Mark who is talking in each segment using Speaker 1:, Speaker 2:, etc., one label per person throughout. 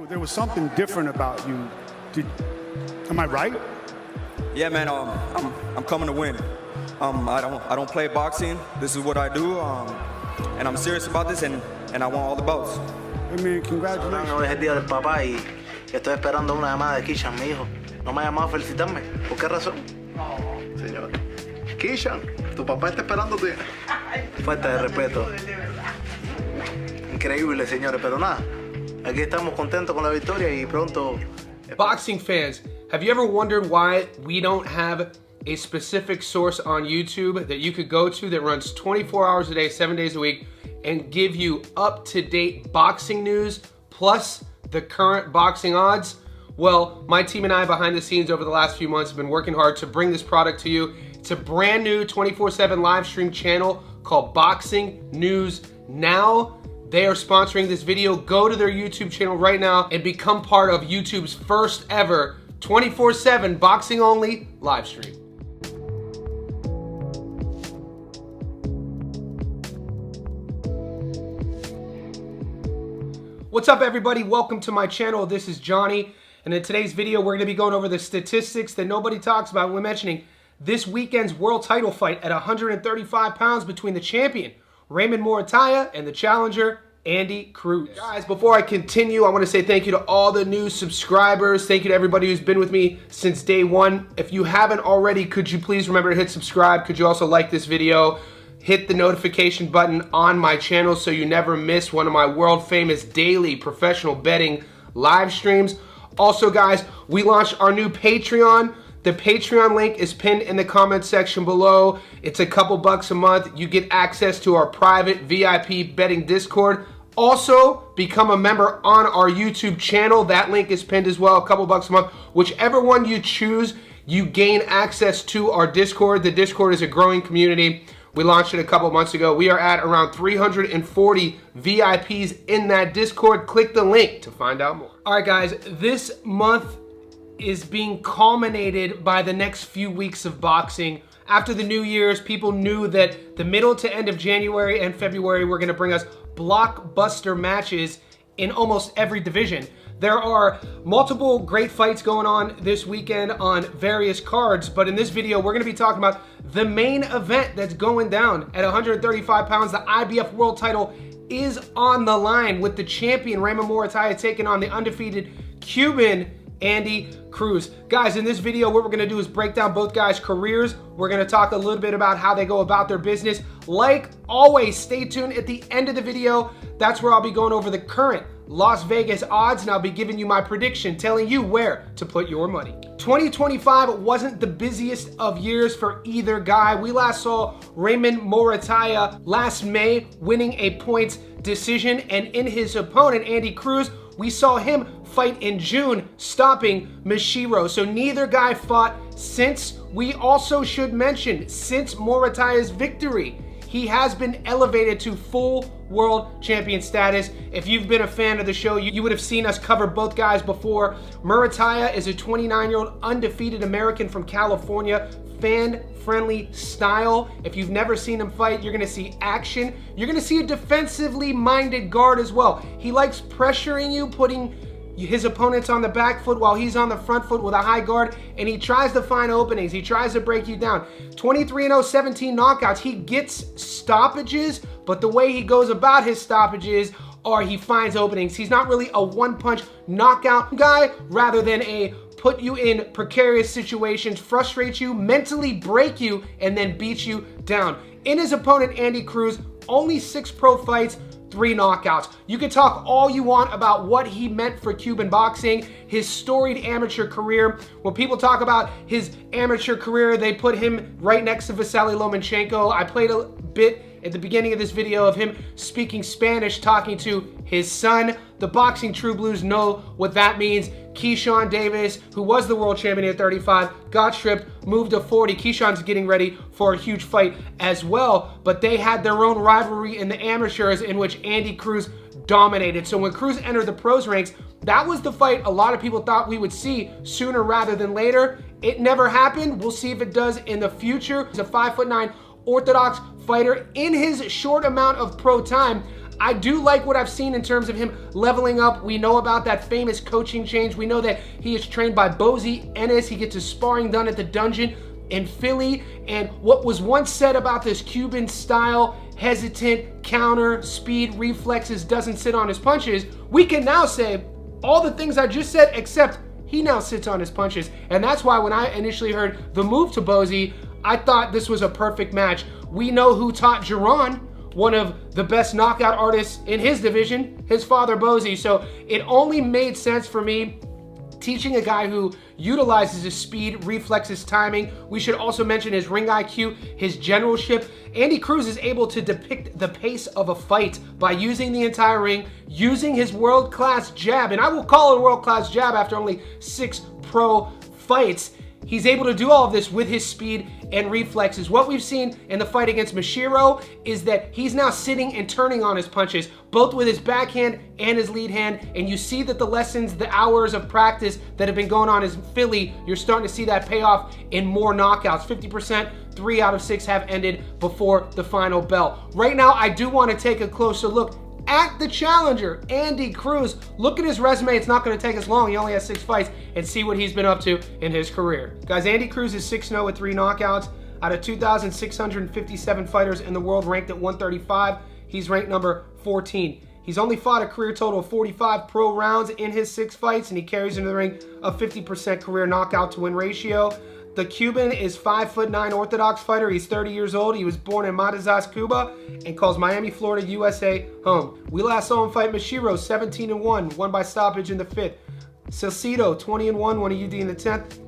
Speaker 1: There was something different about you. Am I right?
Speaker 2: Yeah, man. I'm coming to win. I don't play boxing. This is what I do. And I'm serious about this, and I want all the belts.
Speaker 1: I mean, congratulations.
Speaker 3: Hoy es el día del papá y estoy esperando una llamada de Kishan, mi hijo. No me ha llamado a felicitarme. ¿Por qué razón?
Speaker 4: Señor. Kishan, tu papá está esperándote.
Speaker 3: Falta de respeto. Increíble, señores, pero nada. Aquí estamos contentos con la victoria y pronto.
Speaker 5: Boxing fans, have you ever wondered why we don't have a specific source on YouTube that you could go to that runs 24 hours a day, 7 days a week, and give you up-to-date boxing news plus the current boxing odds? Well, my team and I behind the scenes over the last few months have been working hard to bring this product to you. It's a brand new 24/7 live stream channel called Boxing News Now. They are sponsoring this video. Go to their YouTube channel right now and become part of YouTube's first ever 24/7 boxing only live stream. What's up, everybody? Welcome to my channel. This is Johnny, and in today's video we're going to be going over the statistics that nobody talks about when mentioning this weekend's world title fight at 135 pounds between the champion Raymond Morataya and the challenger Andy Cruz. Guys, before I continue, I want to say thank you to all the new subscribers. Thank you to everybody who's been with me since day one. If you haven't already, could you please remember to hit subscribe? Could you also like this video? Hit the notification button on my channel so you never miss one of my world famous daily professional betting live streams. Also, guys, we launched our new Patreon. The Patreon link is pinned in the comment section below. It's a couple bucks a month. You get access to our private VIP betting Discord. Also, become a member on our YouTube channel. That link is pinned as well, a couple bucks a month. Whichever one you choose, you gain access to our Discord. The Discord is a growing community. We launched it a couple months ago. We are at around 340 VIPs in that Discord. Click the link to find out more. All right, guys, this month is being culminated by the next few weeks of boxing. After the New Year's, people knew that the middle to end of January and February were gonna bring us blockbuster matches in almost every division. There are multiple great fights going on this weekend on various cards, but in this video, we're gonna be talking about the main event that's going down at 135 pounds. The IBF world title is on the line with the champion Raymond Morataya taking on the undefeated Cuban Andy Cruz. Guys, in this video, what we're gonna do is break down both guys' careers. We're gonna talk a little bit about how they go about their business. Like always, stay tuned at the end of the video. That's where I'll be going over the current Las Vegas odds, and I'll be giving you my prediction, telling you where to put your money. 2025 wasn't the busiest of years for either guy. We last saw Raymond Morataya last May winning a points decision, and in his opponent, Andy Cruz, we saw him fight in June, stopping Mashiro. So neither guy fought since. We also should mention, since Morataya's victory, he has been elevated to full world champion status. If you've been a fan of the show, you would have seen us cover both guys before. Morataya is a 29-year-old undefeated American from California, fan-friendly style. If you've never seen him fight, you're gonna see action. You're gonna see a defensively minded guard as well. He likes pressuring you, putting his opponents on the back foot while he's on the front foot with a high guard, and he tries to find openings. He tries to break you down. 23-0, 17 knockouts. He gets stoppages, but the way he goes about his stoppages are he finds openings. He's not really a one-punch knockout guy, rather than a put you in precarious situations, frustrate you, mentally break you, and then beat you down. In his opponent, Andy Cruz, only 6 pro fights, 3 knockouts. You can talk all you want about what he meant for Cuban boxing, his storied amateur career. When people talk about his amateur career, they put him right next to Vasily Lomachenko. I played a bit at the beginning of this video of him speaking Spanish, talking to his son. The boxing true blues know what that means. Keyshawn Davis, who was the world champion at 35, got stripped, moved to 40. Keyshawn's getting ready for a huge fight as well, but they had their own rivalry in the amateurs in which Andy Cruz dominated. So when Cruz entered the pros ranks, that was the fight a lot of people thought we would see sooner rather than later. It never happened. We'll see if it does in the future. He's a 5'9" orthodox fighter. In his short amount of pro time, I do like what I've seen in terms of him leveling up. We know about that famous coaching change. We know that he is trained by Bozy Ennis. He gets his sparring done at the Dungeon in Philly. And what was once said about this Cuban style, hesitant, counter, speed, reflexes, doesn't sit on his punches, we can now say all the things I just said, except he now sits on his punches. And that's why when I initially heard the move to Bozy, I thought this was a perfect match. We know who taught Giron, one of the best knockout artists in his division, his father Bozy. So it only made sense for me teaching a guy who utilizes his speed, reflexes, timing. We should also mention his ring IQ, his generalship. Andy Cruz is able to depict the pace of a fight by using the entire ring, using his world-class jab. And I will call it a world-class jab after only 6 pro fights. He's able to do all of this with his speed and reflexes. What we've seen in the fight against Mashiro is that he's now sitting and turning on his punches, both with his backhand and his lead hand. And you see that the lessons, the hours of practice that have been going on in Philly, you're starting to see that pay off in more knockouts. 50%, 3 out of 6 have ended before the final bell. Right now, I do want to take a closer look at the challenger, Andy Cruz. Look at his resume. It's not going to take us long. He only has 6 fights, and see what he's been up to in his career. Guys, Andy Cruz is 6-0 with 3 knockouts. Out of 2,657 fighters in the world ranked at 135, he's ranked number 14. He's only fought a career total of 45 pro rounds in his 6 fights, and he carries into the ring a 50% career knockout to win ratio. The Cuban is 5'9" orthodox fighter. He's 30 years old. He was born in Matanzas, Cuba, and calls Miami, Florida, USA home. We last saw him fight Mashiro, 17-1, won by stoppage in the 5th. Salcido, 20-1, won a UD in the 10th.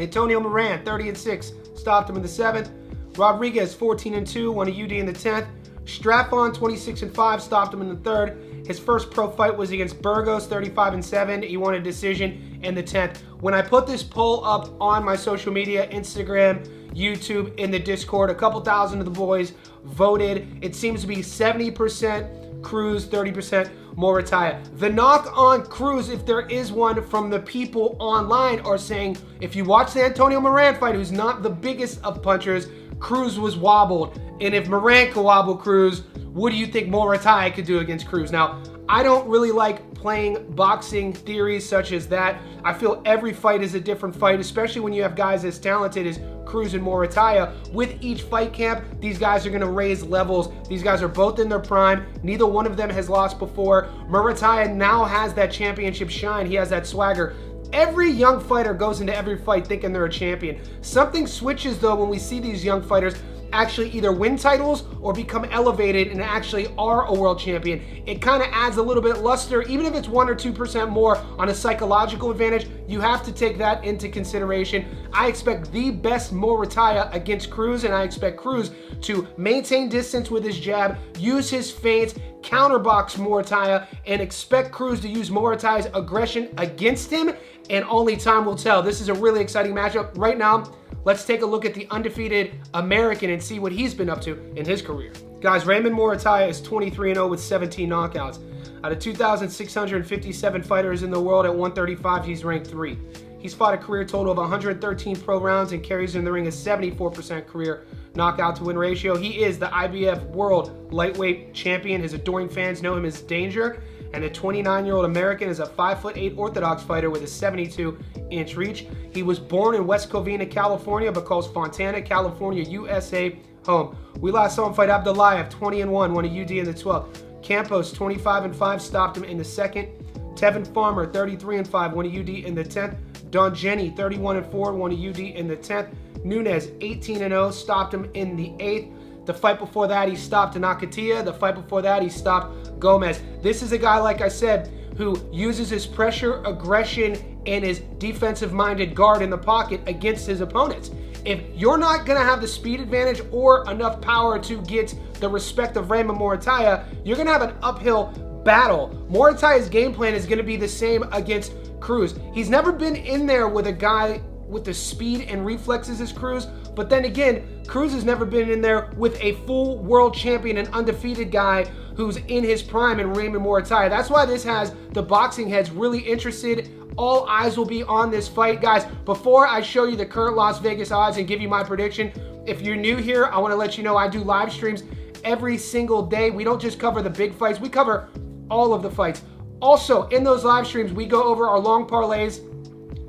Speaker 5: Antonio Moran, 30-6, stopped him in the 7th. Rodriguez, 14-2, won a UD in the 10th. Straffon, 26-5, stopped him in the 3rd. His first pro fight was against Burgos, 35-7. He won a decision in the 10th. When I put this poll up on my social media, Instagram, YouTube, in the Discord, a couple thousand of the boys voted. It seems to be 70% Cruz, 30% Morataya. The knock on Cruz, if there is one from the people online, are saying if you watch the Antonio Moran fight, who's not the biggest of punchers, Cruz was wobbled. And if Moran could wobble Cruz, what do you think Morataya could do against Cruz? Now, I don't really like playing boxing theories such as that. I feel every fight is a different fight, especially when you have guys as talented as Cruz and Morataya. With each fight camp, these guys are going to raise levels. These guys are both in their prime. Neither one of them has lost before. Morataya now has that championship shine. He has that swagger. Every young fighter goes into every fight thinking they're a champion. Something switches though when we see these young fighters actually either win titles or become elevated and actually are a world champion. It kind of adds a little bit luster, even if it's 1 or 2% more on a psychological advantage. You have to take that into consideration. I expect the best Morataya against Cruz, and I expect Cruz to maintain distance with his jab, use his feints, counterbox Morataya, and expect Cruz to use Morataya's aggression against him, and only time will tell. This is a really exciting matchup. Right now, let's take a look at the undefeated American and see what he's been up to in his career. Guys, Raymond Morataya is 23-0 with 17 knockouts. Out of 2,657 fighters in the world at 135, he's ranked 3. He's fought a career total of 113 pro rounds and carries in the ring a 74% career knockout to win ratio. He is the IBF World Lightweight Champion. His adoring fans know him as Danger. And the 29-year-old American is a 5'8" orthodox fighter with a 72-inch reach. He was born in West Covina, California, but calls Fontana, California, USA home. We last saw him fight Abdullayev, 20-1, won a UD in the 12th. Campos, 25-5, stopped him in the 2nd. Tevin Farmer, 33-5, won a UD in the 10th. Don Jenny, 31-4, won a UD in the 10th. Nunez, 18-0, stopped him in the 8th. The fight before that, he stopped Nakatia. The fight before that, he stopped Gomez. This is a guy, like I said, who uses his pressure, aggression, and his defensive-minded guard in the pocket against his opponents. If you're not going to have the speed advantage or enough power to get the respect of Raymond Morataya, you're going to have an uphill battle. Morataya's game plan is going to be the same against Cruz. He's never been in there with a guy with the speed and reflexes as Cruz, but then again, Cruz has never been in there with a full world champion and undefeated guy who's in his prime in Raymond Morataya. That's why this has the boxing heads really interested. All eyes will be on this fight. Guys, before I show you the current Las Vegas odds and give you my prediction, if you're new here, I want to let you know I do live streams every single day. We don't just cover the big fights, we cover all of the fights. Also, in those live streams, we go over our long parlays,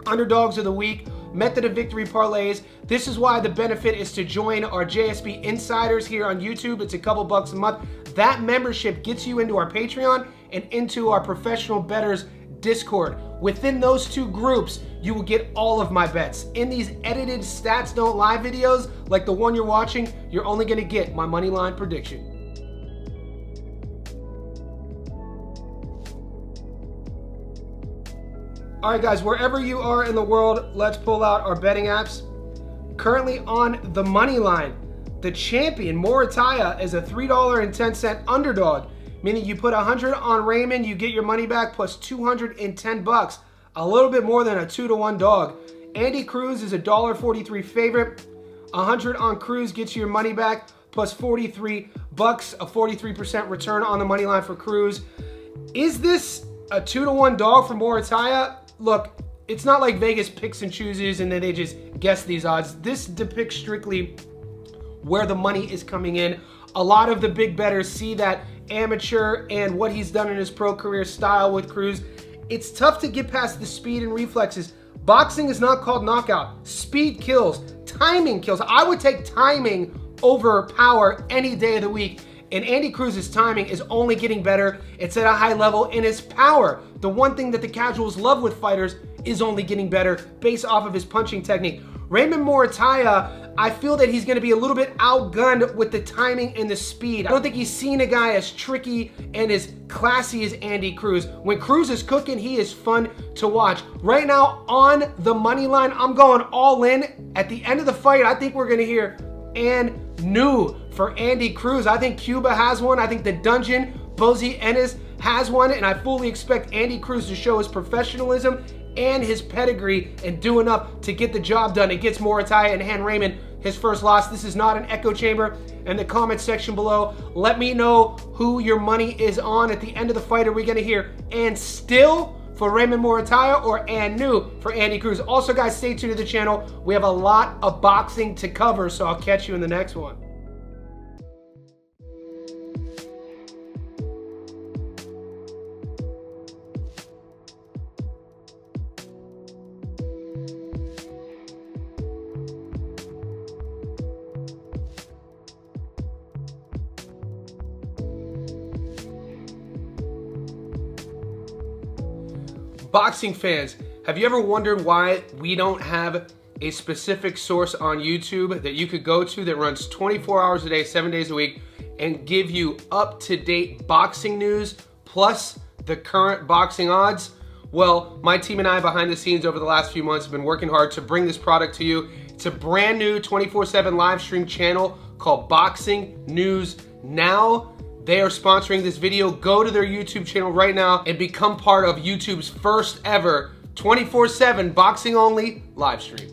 Speaker 5: underdogs of the week, method of victory parlays. This is why the benefit is to join our JSB Insiders here on YouTube. It's a couple bucks a month. That membership gets you into our Patreon and into our professional bettors Discord. Within those two groups, you will get all of my bets. In these edited Stats Don't Lie videos, like the one you're watching, you're only gonna get my money line prediction. All right, guys, wherever you are in the world, let's pull out our betting apps. Currently on the money line, the champion, Morataya, is a $3.10 underdog, meaning you put 100 on Raymond, you get your money back plus 210 bucks, a little bit more than a 2-to-1 dog. Andy Cruz is a $1.43 favorite. 100 on Cruz gets you your money back plus 43 bucks, a 43% return on the money line for Cruz. Is this a 2-to-1 dog for Morataya? Look, it's not like Vegas picks and chooses and then they just guess these odds. This depicts strictly where the money is coming in. A lot of the big bettors see that amateur and what he's done in his pro career style with Cruz. It's tough to get past the speed and reflexes. Boxing is not called knockout. Speed kills, timing kills. I would take timing over power any day of the week. And Andy Cruz's timing is only getting better. It's at a high level, and his power, the one thing that the casuals love with fighters, is only getting better based off of his punching technique. Raymond Morataya, I feel that he's going to be a little bit outgunned with the timing and the speed. I don't think he's seen a guy as tricky and as classy as Andy Cruz. When Cruz is cooking, he is fun to watch. Right now, on the money line, I'm going all in. At the end of the fight, I think we're going to hear and new for Andy Cruz. I think Cuba has one. I think the Dungeon, Bozy Ennis, has one, and I fully expect Andy Cruz to show his professionalism and his pedigree and do enough to get the job done. It gets Morataya and hand Raymond his first loss. This is not an echo chamber. In the comment section below, let me know who your money is on at the end of the fight. Are we going to hear and still for Raymond Morataya or and new for Andy Cruz? Also, guys, stay tuned to the channel. We have a lot of boxing to cover, so I'll catch you in the next one. Boxing fans, have you ever wondered why we don't have a specific source on YouTube that you could go to that runs 24 hours a day, 7 days a week, and give you up-to-date boxing news plus the current boxing odds? Well, my team and I behind the scenes over the last few months have been working hard to bring this product to you. It's a brand new 24/7 live stream channel called Boxing News Now. They are sponsoring this video. Go to their YouTube channel right now and become part of YouTube's first ever 24/7 boxing only live stream.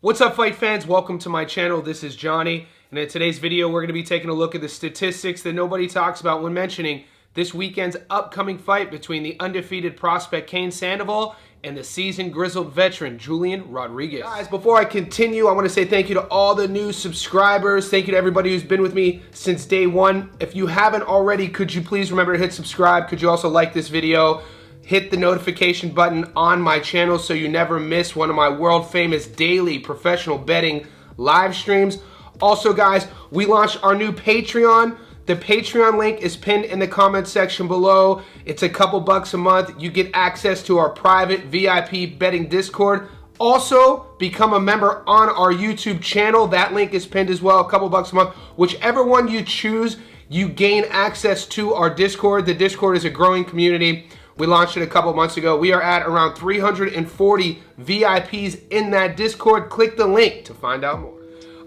Speaker 5: What's up, fight fans? Welcome to my channel. This is Johnny, and in today's video we're going to be taking a look at the statistics that nobody talks about when mentioning this weekend's upcoming fight between the undefeated prospect Kane Sandoval and the seasoned grizzled veteran Julian Rodriguez. Guys, before I continue, I want to say thank you to all the new subscribers. Thank you to everybody who's been with me since day one. If you haven't already, could you please remember to hit subscribe? Could you also like this video? Hit the notification button on my channel so you never miss one of my world famous daily professional betting live streams. Also, guys, we launched our new Patreon. The Patreon link is pinned in the comment section below. It's a couple bucks a month. You get access to our private VIP betting Discord. Also, become a member on our YouTube channel. That link is pinned as well, a couple bucks a month. Whichever one you choose, you gain access to our Discord. The Discord is a growing community. We launched it a couple months ago. We are at around 340 VIPs in that Discord. Click the link to find out more.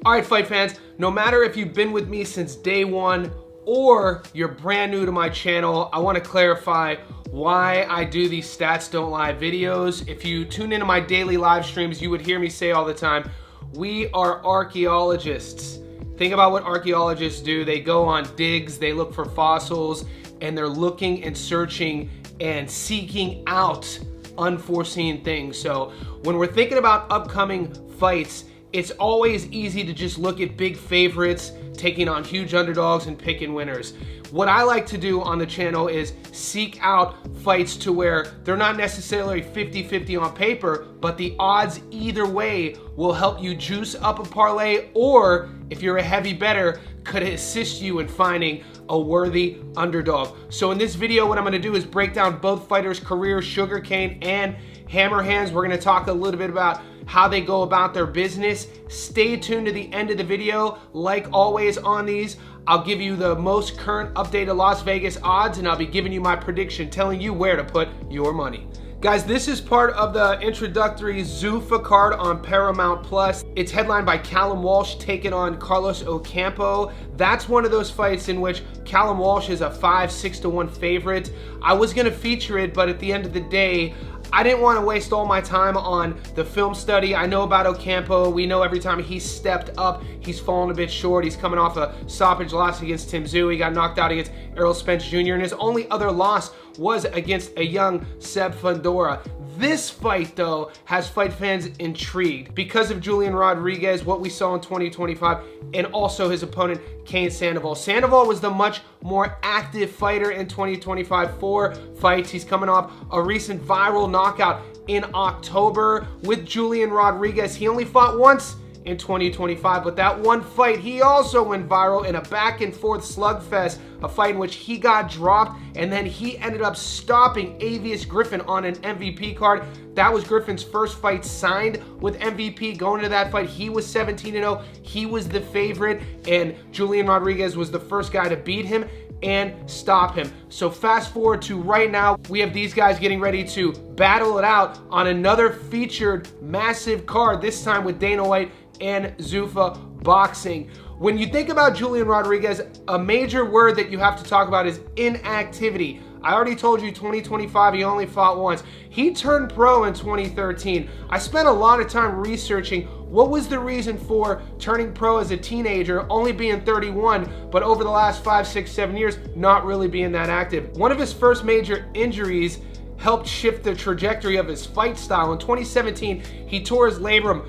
Speaker 5: All right, fight fans, no matter if you've been with me since day one or you're brand new to my channel, I want to clarify why I do these Stats Don't Lie videos. If you tune into my daily live streams, you would hear me say all the time, we are archaeologists. Think about what archaeologists do. They go on digs, they look for fossils, and they're looking and searching and seeking out unforeseen things. So when we're thinking about upcoming fights, it's always easy to just look at big favorites taking on huge underdogs and picking winners. What I like to do on the channel is seek out fights to where they're not necessarily 50-50 on paper, but the odds either way will help you juice up a parlay, or if you're a heavy bettor, could assist you in finding a worthy underdog. So in this video, what I'm gonna do is break down both fighters' careers, Sugarcane and Hammer Hands. We're gonna talk a little bit about how they go about their business. Stay tuned to the end of the video. Like always on these, I'll give you the most current updated Las Vegas odds, and I'll be giving you my prediction, telling you where to put your money. Guys, this is part of the introductory Zuffa card on Paramount Plus. It's headlined by Callum Walsh taking on Carlos Ocampo. That's one of those fights in which Callum Walsh is a 5-6-1 favorite. I was gonna feature it, but at the end of the day, I didn't want to waste all my time on the film study. I know about Ocampo. We know every time he's stepped up, he's fallen a bit short. He's coming off a stoppage loss against Tim Tszyu. He got knocked out against Errol Spence Jr. And his only other loss was against a young Seb Fundora. This fight, though, has fight fans intrigued because of Julian Rodriguez, what we saw in 2025, and also his opponent, Cain Sandoval. Sandoval was the much more active fighter in 2025, 4 fights. He's coming off a recent viral knockout in October. With Julian Rodriguez, he only fought once in 2025, but that one fight, he also went viral in a back and forth slugfest, a fight in which he got dropped, and then he ended up stopping Avius Griffin on an MVP card. That was Griffin's first fight signed with MVP. Going into that fight, he was 17-0. He was the favorite, and Julian Rodriguez was the first guy to beat him and stop him. So fast forward to right now, we have these guys getting ready to battle it out on another featured massive card, this time with Dana White and Zuffa Boxing. When you think about Julian Rodriguez, a major word that you have to talk about is inactivity. I already told you 2025, he only fought once. He turned pro in 2013. I spent a lot of time researching what was the reason for turning pro as a teenager, only being 31, but over the last 5, 6, 7 years, not really being that active. One of his first major injuries helped shift the trajectory of his fight style. In 2017, he tore his labrum,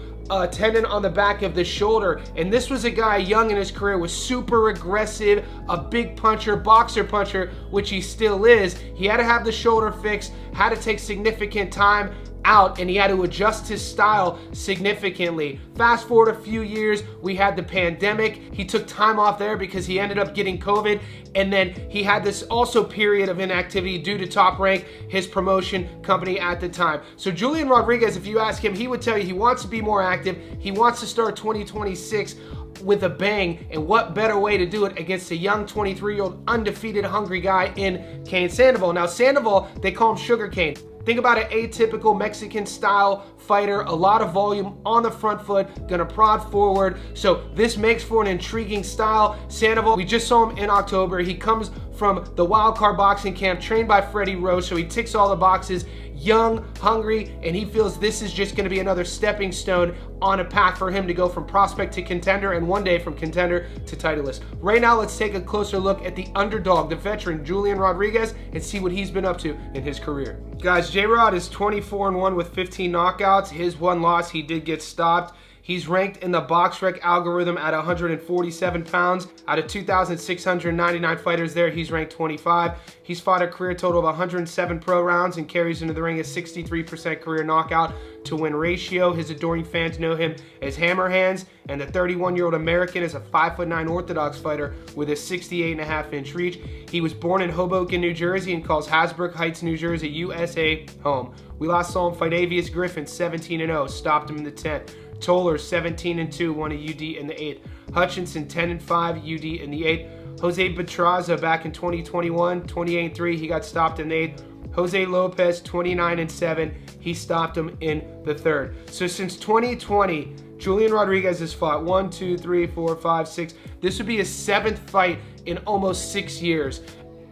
Speaker 5: tendon on the back of the shoulder, and this was a guy young in his career, was super aggressive, a big puncher, boxer puncher, which he still is. He had to have the shoulder fixed, had to take significant time out, and he had to adjust his style significantly. Fast forward a few years, we had the pandemic. He took time off there because he ended up getting COVID, and then he had this also period of inactivity due to Top Rank, his promotion company at the time. So Julian Rodriguez, if you ask him, he would tell you he wants to be more active. He wants to start 2026 with a bang, and what better way to do it against a young 23-year-old undefeated hungry guy in Cain Sandoval. Now Sandoval, they call him Sugarcane. Think about an atypical Mexican style fighter, a lot of volume on the front foot, gonna prod forward. So this makes for an intriguing style. Sandoval, we just saw him in October. He comes from the Wildcard Boxing Camp, trained by Freddie Roach, so he ticks all the boxes. Young, hungry, and he feels this is just gonna be another stepping stone on a path for him to go from prospect to contender, and one day from contender to titleist. Right now, let's take a closer look at the underdog, the veteran, Julian Rodriguez, and see what he's been up to in his career. Guys, J-Rod is 24-1 with 15 knockouts. His one loss, he did get stopped. He's ranked in the BoxRec algorithm at 147 pounds. Out of 2,699 fighters there, he's ranked 25. He's fought a career total of 107 pro rounds and carries into the ring a 63% career knockout to win ratio. His adoring fans know him as Hammer Hands, and the 31-year-old American is a 5'9" orthodox fighter with a 68.5-inch reach. He was born in Hoboken, New Jersey, and calls Hasbrook Heights, New Jersey, USA home. We last saw him fight Avius Griffin, 17-0, stopped him in the 10th. Toller, 17-2, won a UD in the 8th. Hutchinson, 10-5, UD in the 8th. Jose Petraza back in 2021, 28-3, he got stopped in the 8th. Jose Lopez, 29-7, he stopped him in the 3rd. So since 2020, Julian Rodriguez has fought 1, 2, 3, 4, 5, 6. This would be his 7th fight in almost 6 years.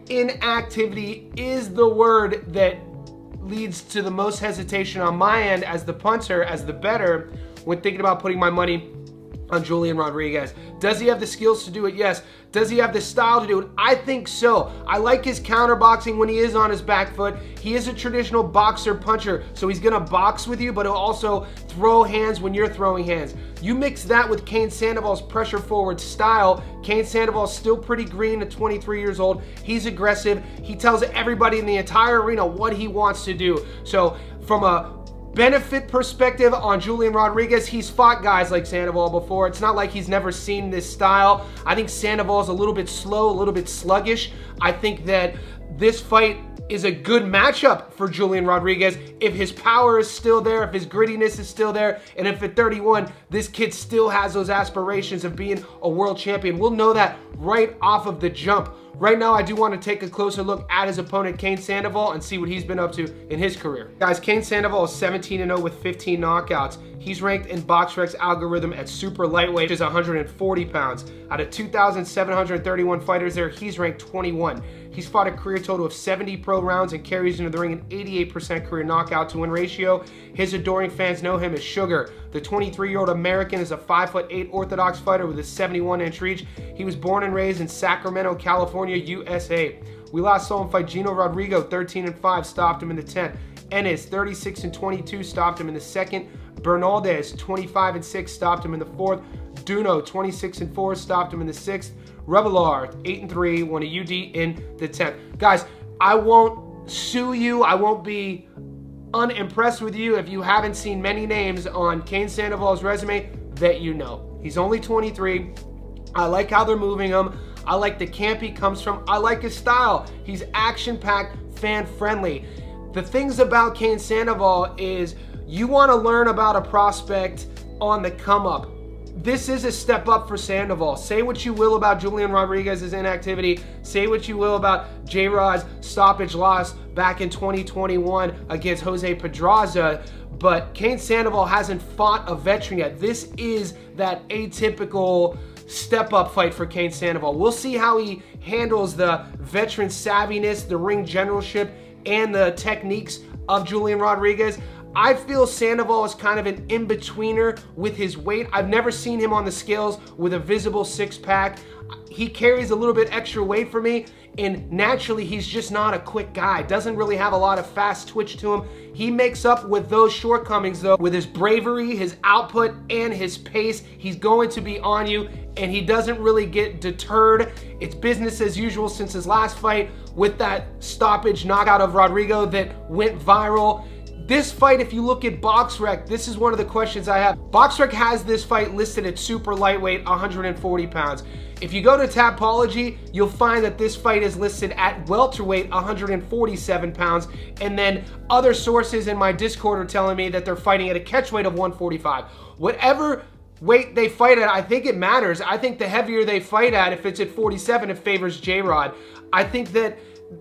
Speaker 5: Inactivity is the word that leads to the most hesitation on my end as the punter, as the bettor, when thinking about putting my money on Julian Rodriguez. Does he have the skills to do it? Yes. Does he have the style to do it? I think so. I like his counter boxing when he is on his back foot. He is a traditional boxer puncher, so he's gonna box with you, but he'll also throw hands when you're throwing hands. You mix that with Cain Sandoval's pressure forward style. Cain Sandoval's still pretty green at 23 years old. He's aggressive. He tells everybody in the entire arena what he wants to do. So from a benefit perspective on Julian Rodriguez, he's fought guys like Sandoval before. It's not like he's never seen this style. I think Sandoval is a little bit slow, a little bit sluggish. I think that this fight is a good matchup for Julian Rodriguez if his power is still there, if his grittiness is still there, and if at 31, this kid still has those aspirations of being a world champion. We'll know that right off of the jump. Right now, I do want to take a closer look at his opponent, Cain Sandoval, and see what he's been up to in his career. Guys, Cain Sandoval is 17-0 with 15 knockouts. He's ranked in BoxRec's algorithm at super lightweight, which is 140 pounds. Out of 2,731 fighters there, he's ranked 21. He's fought a career total of 70 pro rounds and carries into the ring an 88% career knockout to win ratio. His adoring fans know him as Sugar. The 23-year-old American is a 5'8" orthodox fighter with a 71-inch reach. He was born and raised in Sacramento, California, USA. We last saw him fight Gino Rodrigo, 13-5, stopped him in the 10th. Ennis, 36-22, stopped him in the 2nd. Bernaldez, 25-6, stopped him in the 4th. Duno, 26-4, stopped him in the 6th. Revelar, 8-3, won a UD in the 10th. Guys, I won't sue you. I won't be unimpressed with you if you haven't seen many names on Cain Sandoval's resume that you know. He's only 23. I like how they're moving him. I like the camp he comes from. I like his style. He's action-packed, fan-friendly. The things about Cain Sandoval is you want to learn about a prospect on the come-up. This is a step up for Sandoval. Say what you will about Julian Rodriguez's inactivity. Say what you will about J-Rod's stoppage loss back in 2021 against Jose Pedraza, but Cain Sandoval hasn't fought a veteran yet. This is that atypical step-up fight for Cain Sandoval. We'll see how he handles the veteran savviness, the ring generalship, and the techniques of Julian Rodriguez. I feel Sandoval is kind of an in-betweener with his weight. I've never seen him on the scales with a visible six-pack. He carries a little bit extra weight for me, and naturally, he's just not a quick guy. Doesn't really have a lot of fast twitch to him. He makes up with those shortcomings, though, with his bravery, his output, and his pace. He's going to be on you, and he doesn't really get deterred. It's business as usual since his last fight with that stoppage knockout of Rodrigo that went viral. This fight, if you look at BoxRec, this is one of the questions I have. BoxRec has this fight listed at super lightweight, 140 pounds. If you go to Tapology, you'll find that this fight is listed at welterweight, 147 pounds. And then other sources in my Discord are telling me that they're fighting at a catchweight of 145. Whatever weight they fight at, I think it matters. I think the heavier they fight at, if it's at 47, it favors J-Rod. I think that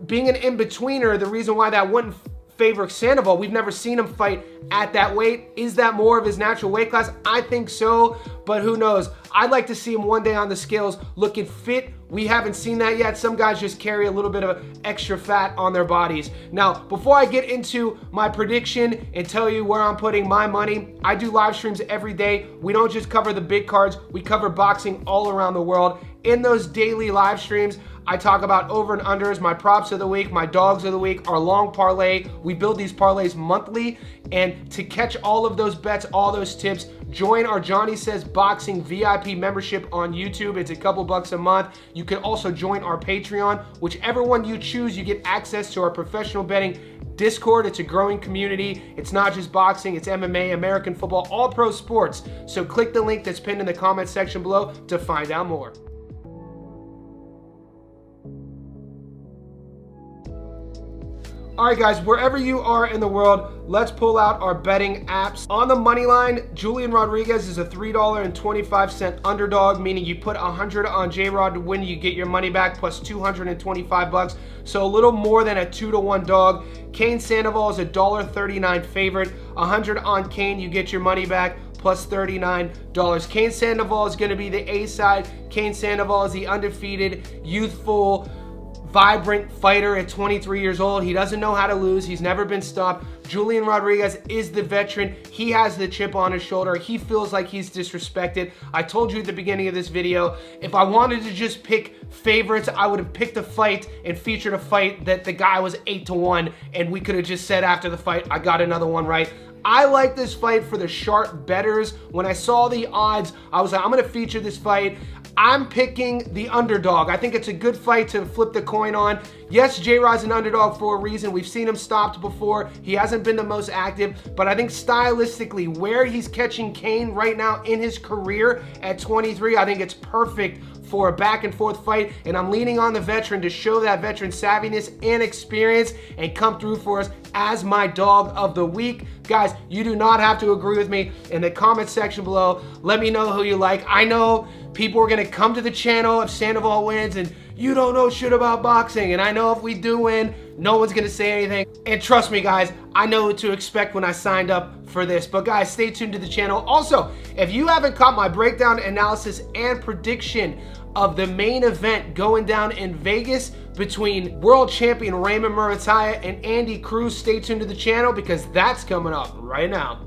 Speaker 5: being an in-betweener, the reason why that wouldn't favor Sandoval, we've never seen him fight at that weight. Is that more of his natural weight class? I think so, but who knows? I'd like to see him one day on the scales looking fit. We haven't seen that yet. Some guys just carry a little bit of extra fat on their bodies. Now, before I get into my prediction and tell you where I'm putting my money, I do live streams every day. We don't just cover the big cards, we cover boxing all around the world. In those daily live streams, I talk about over and unders, my props of the week, my dogs of the week, our long parlay. We build these parlays monthly, and to catch all of those bets, all those tips, join our Johnny Says Boxing VIP membership on YouTube. It's a couple bucks a month. You can also join our Patreon. Whichever one you choose, you get access to our professional betting Discord. It's a growing community. It's not just boxing, it's MMA, American football, all pro sports. So click the link that's pinned in the comment section below to find out more. All right, guys, wherever you are in the world, let's pull out our betting apps. On the money line, Julian Rodriguez is a $3.25 underdog, meaning you put 100 on J-Rod to win, you get your money back plus 225 bucks. So a little more than a 2-to-1 dog. Cain Sandoval is a $1.39 favorite. 100 on Cain, you get your money back plus $39. Cain Sandoval is going to be the A side. Cain Sandoval is the undefeated, youthful vibrant fighter at 23 years old. He doesn't know how to lose. He's never been stopped. Julian Rodriguez is the veteran. He has the chip on his shoulder. He feels like he's disrespected. I told you at the beginning of this video, if I wanted to just pick favorites, I would have picked a fight and featured a fight that the guy was 8-1, and we could have just said after the fight, I got another one right. I like this fight for the sharp bettors. When I saw the odds, I was like, I'm gonna feature this fight. I'm picking the underdog. I think it's a good fight to flip the coin on. Yes, J-Rod's an underdog for a reason. We've seen him stopped before. He hasn't been the most active, but I think stylistically, where he's catching Cain right now in his career at 23, I think it's perfect for a back and forth fight, and I'm leaning on the veteran to show that veteran savviness and experience and come through for us as my dog of the week. Guys, you do not have to agree with me. In the comment section below, let me know who you like. I know people are gonna come to the channel if Sandoval wins and you don't know shit about boxing, and I know if we do win, no one's gonna say anything. And trust me guys, I know what to expect when I signed up for this. But guys, stay tuned to the channel. Also, if you haven't caught my breakdown, analysis, and prediction of the main event going down in Vegas between world champion Raymond Murataya and Andy Cruz, stay tuned to the channel because that's coming up right now.